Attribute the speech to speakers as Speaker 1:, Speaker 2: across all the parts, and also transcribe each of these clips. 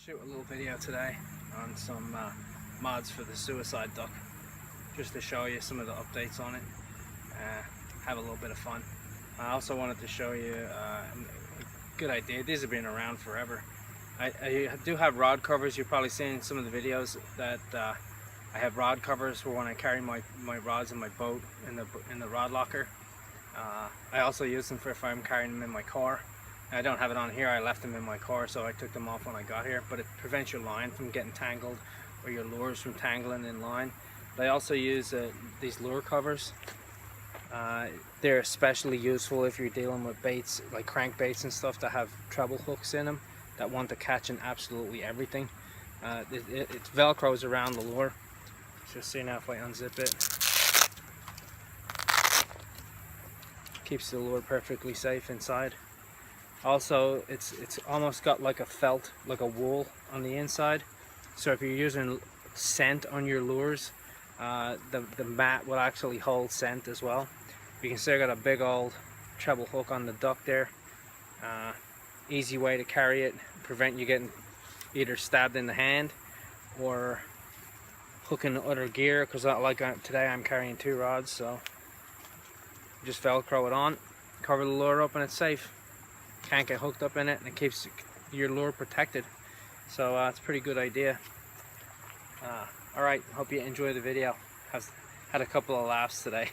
Speaker 1: Shoot a little video today on some mods for the suicide duck, just to show you some of the updates on it, have a little bit of fun. I also wanted to show you a good idea. These have been around forever. I do have rod covers. You've probably seen some of the videos that I have rod covers for when I carry my rods in my boat in the rod locker. I also use them for if I'm carrying them in my car. I don't have it on here. I left them in my car, so I took them off when I got here, but it prevents your line from getting tangled or your lures from tangling in line. But I also use these lure covers. They're especially useful if you're dealing with baits like crankbaits and stuff that have treble hooks in them that want to catch in absolutely everything. It velcros around the lure. Just see now if I unzip it. Keeps the lure perfectly safe inside. Also, it's almost got like a felt, like a wool on the inside. So if you're using scent on your lures, the mat will actually hold scent as well. You can see I got a big old treble hook on the duck there. Easy way to carry it, prevent you getting either stabbed in the hand or hooking other gear, because like today I'm carrying 2 rods, so just velcro it on, cover the lure up, and it's safe. Can't get hooked up in it, and it keeps your lure protected. So it's a pretty good idea. Alright, hope you enjoy the video. Had a couple of laughs today.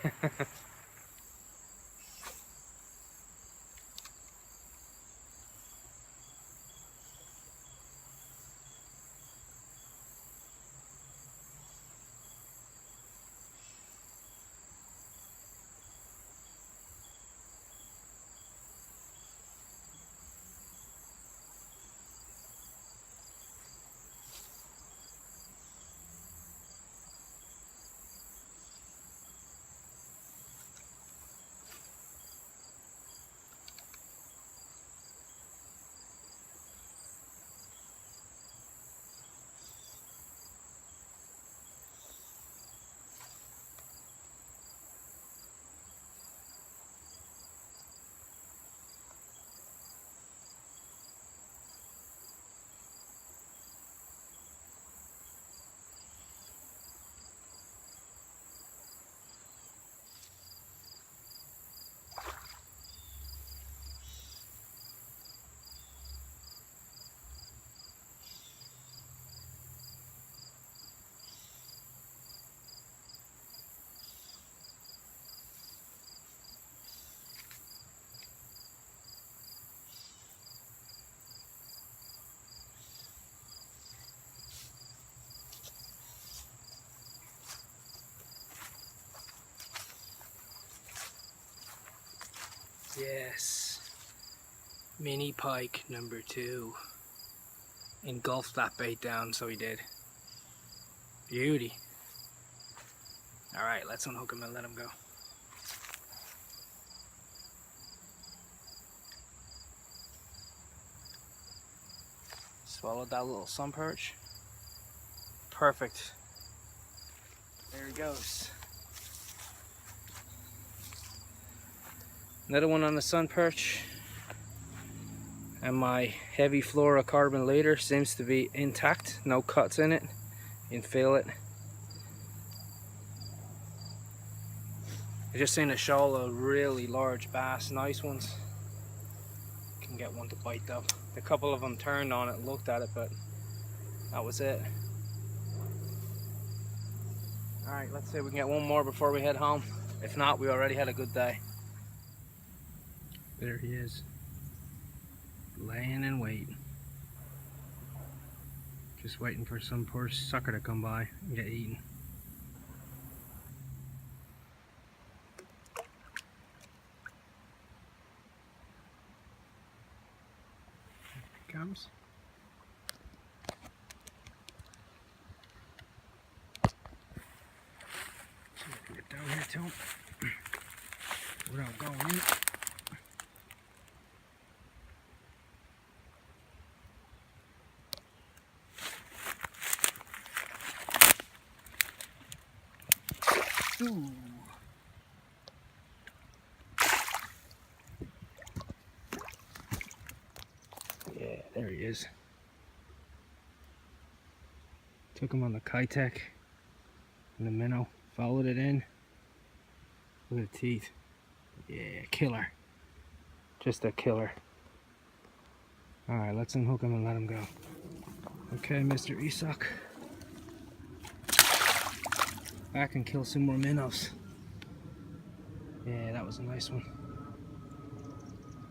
Speaker 1: Yes, mini pike number 2. Engulfed that bait down, so he did. Beauty. Alright, let's unhook him and let him go. Swallowed that little sun perch. Perfect. There he goes. Another one on the sun perch. And my heavy fluorocarbon leader seems to be intact. No cuts in it. You can feel it. I just seen a shoal of really large bass, nice ones. Can get one to bite though. A couple of them turned on it, looked at it, but that was it. Alright, let's see if we can get one more before we head home. If not, we already had a good day. There he is, laying in wait. Just waiting for some poor sucker to come by and get eaten. Here he comes. See if I can get down here to him without going in. Ooh. Yeah, there he is. Took him on the Kitech and the minnow, followed it in. Look at the teeth. Yeah, killer. Just a killer. Alright, let's unhook him and let him go. Okay, Mr. Isak. Back and kill some more minnows. Yeah, that was a nice one.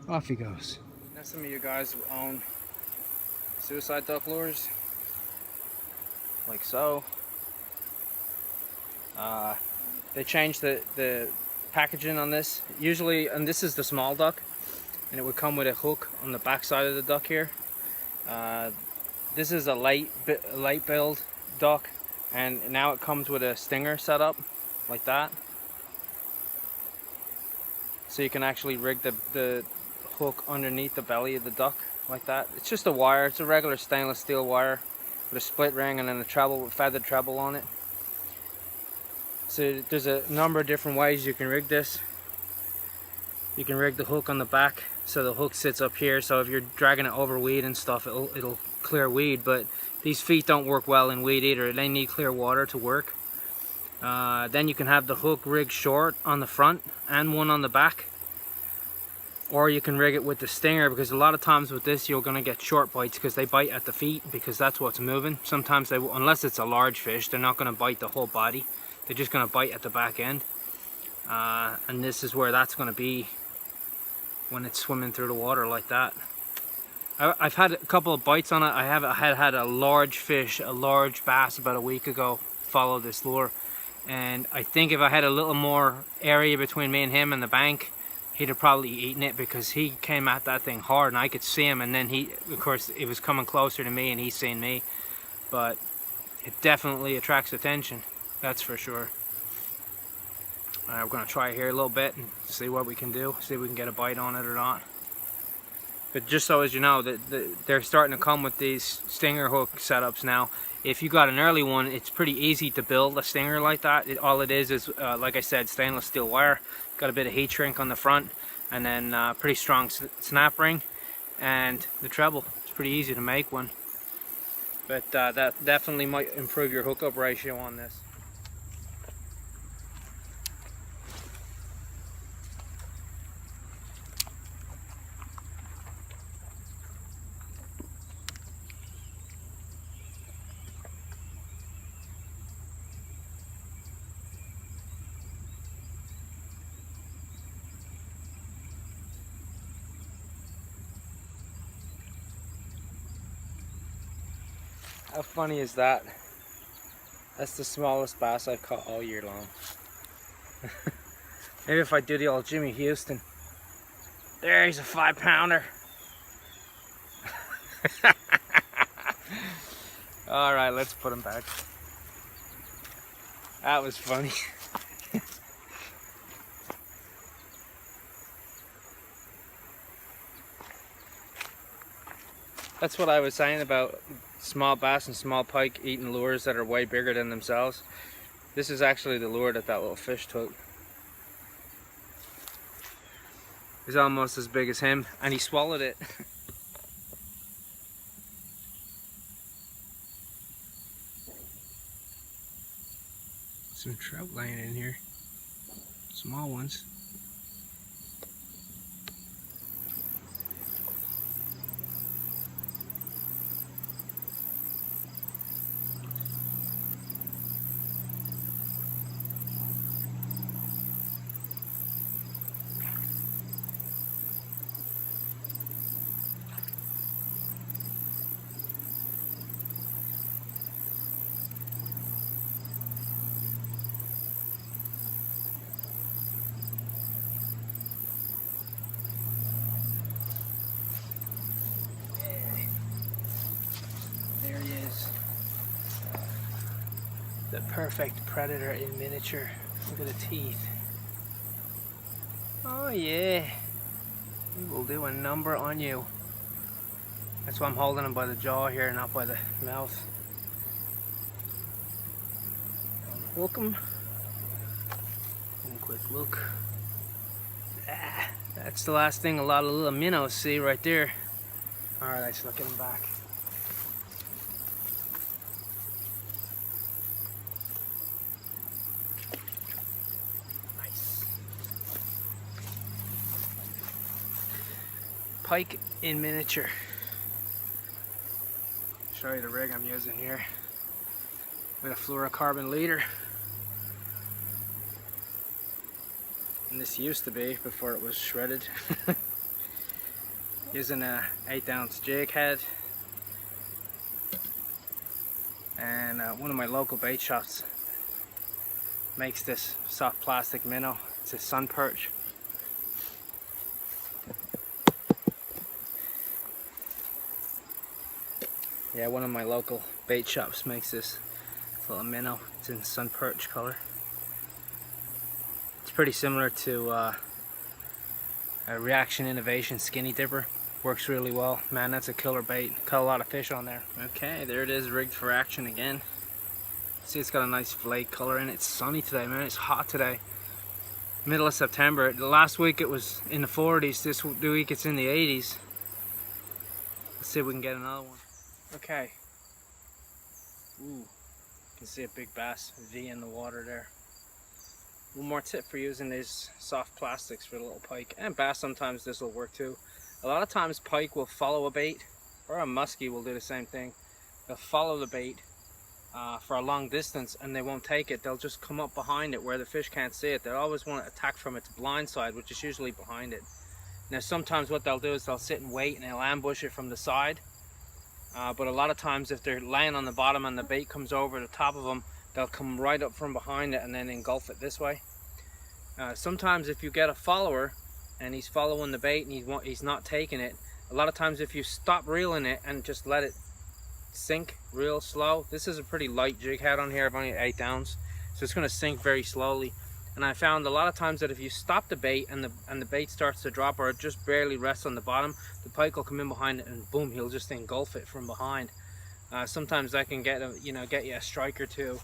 Speaker 1: Off he goes. Now some of you guys own suicide duck lures, like so. They changed the packaging on this. Usually, and this is the small duck, and it would come with a hook on the back side of the duck here. This is a light build duck, and now it comes with a stinger setup like that. So you can actually rig the hook underneath the belly of the duck like that. It's just a wire. It's a regular stainless steel wire with a split ring and then a treble, feathered treble on it. So there's a number of different ways you can rig this. You can rig the hook on the back so the hook sits up here, so if you're dragging it over weed and stuff, it'll clear weed. But these feet don't work well in weed either. They need clear water to work. Then you can have the hook rigged short on the front and one on the back, or you can rig it with the stinger, because a lot of times with this you're going to get short bites because they bite at the feet, because that's what's moving. Sometimes they, unless it's a large fish, they're not going to bite the whole body. They're just going to bite at the back end, and this is where that's going to be when it's swimming through the water like that. I've had a couple of bites on it. I had a large fish, a large bass about a week ago, follow this lure. And I think if I had a little more area between me and him and the bank, he'd have probably eaten it, because he came at that thing hard and I could see him, and then he, of course, it was coming closer to me and he's seen me. But it definitely attracts attention, that's for sure. We're going to try here a little bit and see what we can do, see if we can get a bite on it or not. But just so as you know, they're starting to come with these stinger hook setups now. If you got an early one, it's pretty easy to build a stinger like that. All it is like I said, stainless steel wire. Got a bit of heat shrink on the front, and then pretty strong snap ring, and the treble. It's pretty easy to make one. But that definitely might improve your hookup ratio on this. How funny is that? That's the smallest bass I've caught all year long. Maybe if I do the old Jimmy Houston. There, he's a 5-pounder. Alright, let's put him back. That was funny. That's what I was saying about small bass and small pike eating lures that are way bigger than themselves. This is actually the lure that little fish took. He's almost as big as him, and he swallowed it. Some trout laying in here. Small ones. The perfect predator in miniature. Look at the teeth. Oh yeah, he will do a number on you. That's why I'm holding him by the jaw here, not by the mouth. Unhook him. One quick look. That's the last thing a lot of little minnows see right there. Alright, let's look at him back. Pike in miniature. Show you the rig I'm using here with a fluorocarbon leader. And this used to be before it was shredded. Using a 8-ounce jig head. And one of my local bait shops makes this soft plastic minnow. It's a sun perch. Yeah, one of my local bait shops makes this little minnow. It's in sun perch color. It's pretty similar to a Reaction Innovation skinny dipper. Works really well. Man, that's a killer bait. Caught a lot of fish on there. Okay, there it is, rigged for action again. See, it's got a nice flake color in it. It's sunny today, man. It's hot today. Middle of September. Last week it was in the 40s. This week it's in the 80s. Let's see if we can get another one. Okay. Ooh, you can see a big bass V in the water there. One more tip for using these soft plastics for the little pike. And bass, sometimes this will work too. A lot of times pike will follow a bait, or a muskie will do the same thing. They'll follow the bait for a long distance and they won't take it. They'll just come up behind it where the fish can't see it. They'll always want to attack from its blind side, which is usually behind it. Now sometimes what they'll do is they'll sit and wait and they'll ambush it from the side. But a lot of times if they're laying on the bottom and the bait comes over the top of them, they'll come right up from behind it and then engulf it this way. Sometimes if you get a follower and he's following the bait and he's not taking it, a lot of times if you stop reeling it and just let it sink real slow, this is a pretty light jig head on here. I've only 8 ounce, so it's going to sink very slowly. And I found a lot of times that if you stop the bait and the bait starts to drop, or it just barely rests on the bottom, the pike will come in behind it and boom, he'll just engulf it from behind. Sometimes that can get you a strike or two,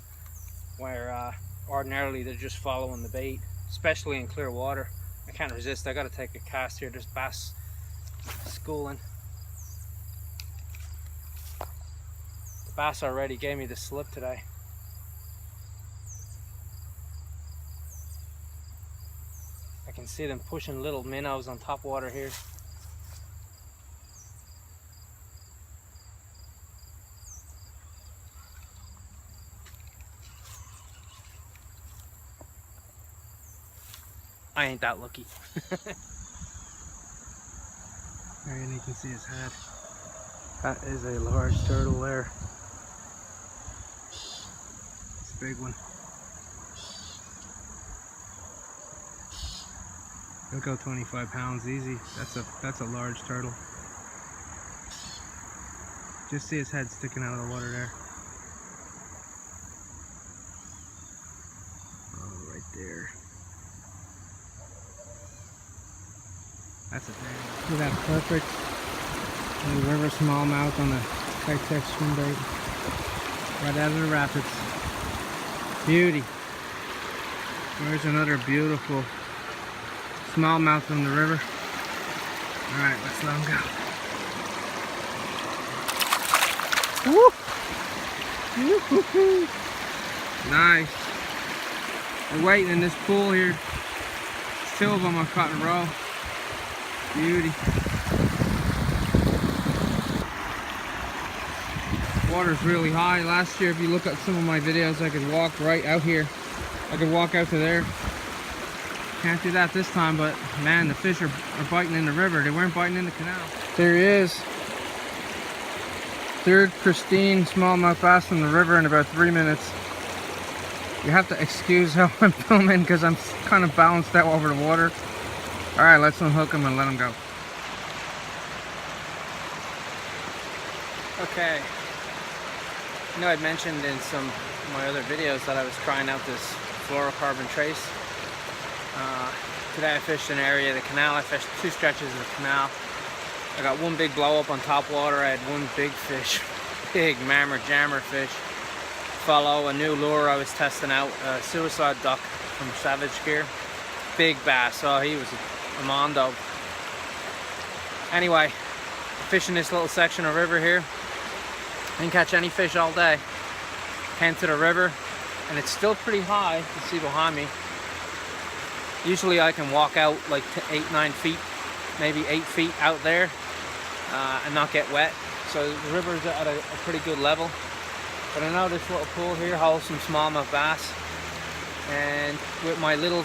Speaker 1: where ordinarily they're just following the bait, especially in clear water. I can't resist. I got to take a cast here. There's bass schooling. The bass already gave me the slip today. I can see them pushing little minnows on top water here. I ain't that lucky. There, and you can see his head. That is a large turtle there. It's a big one. He'll go 25 pounds easy. That's a large turtle. Just see his head sticking out of the water there. Oh, right there. That's a thing. Look at that perfect little river smallmouth on the Kitex swim bait. Right out of the rapids. Beauty. There's another beautiful smallmouth from the river. Alright, let's let him go. Woo! Nice. We're waiting in this pool here. There's 2 of them I've caught in a row. Beauty. Water's really high. Last year, if you look at some of my videos, I could walk right out here. I could walk out to there. Can't do that this time, but man, the fish are biting in the river. They weren't biting in the canal. There he is. 3rd pristine smallmouth bass from the river in about 3 minutes. You have to excuse how I'm filming because I'm kind of balanced out over the water. Alright, let's unhook him and let him go. Okay. You know, I'd mentioned in some of my other videos that I was trying out this fluorocarbon trace. Today I fished an area of the canal. I fished 2 stretches of the canal. I got 1 big blow up on top water. I had 1 big fish, big mammer jammer fish. Follow a new lure I was testing out, a suicide duck from Savage Gear. Big bass. Oh, he was a mondo. Anyway, fishing this little section of river here. Didn't catch any fish all day. Came to the river and it's still pretty high. You can see behind me. Usually I can walk out like to 8-9 feet maybe 8 feet out there and not get wet. So the river is at a pretty good level. But I know this little pool here holds some smallmouth bass, and with my little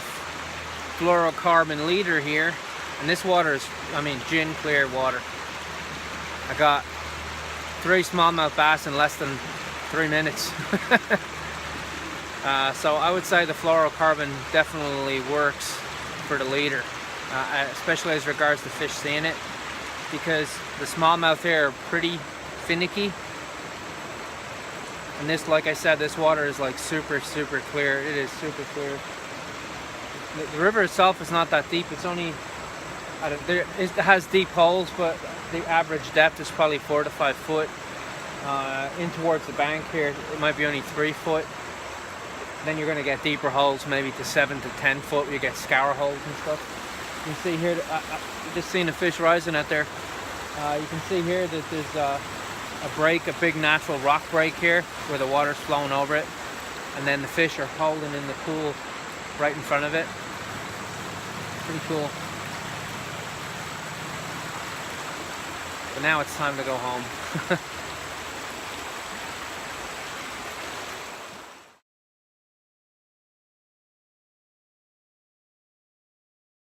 Speaker 1: fluorocarbon leader here, and this water is, I mean, gin clear water. I got 3 smallmouth bass in less than 3 minutes. So I would say the fluorocarbon definitely works for the leader, especially as regards to fish seeing it, because the smallmouth here are pretty finicky. And this, like I said, this water is like super clear. It is super clear. The river itself is not that deep. It's only, it has deep holes, but the average depth is probably 4 to 5 foot. In towards the bank here, it might be only 3 foot. Then you're going to get deeper holes, maybe to 7 to 10 foot. You get scour holes and stuff. You can see here, just seeing the fish rising out there. You can see here that there's a break, a big natural rock break here, where the water's flowing over it, and then the fish are holding in the pool right in front of it. Pretty cool. But now it's time to go home.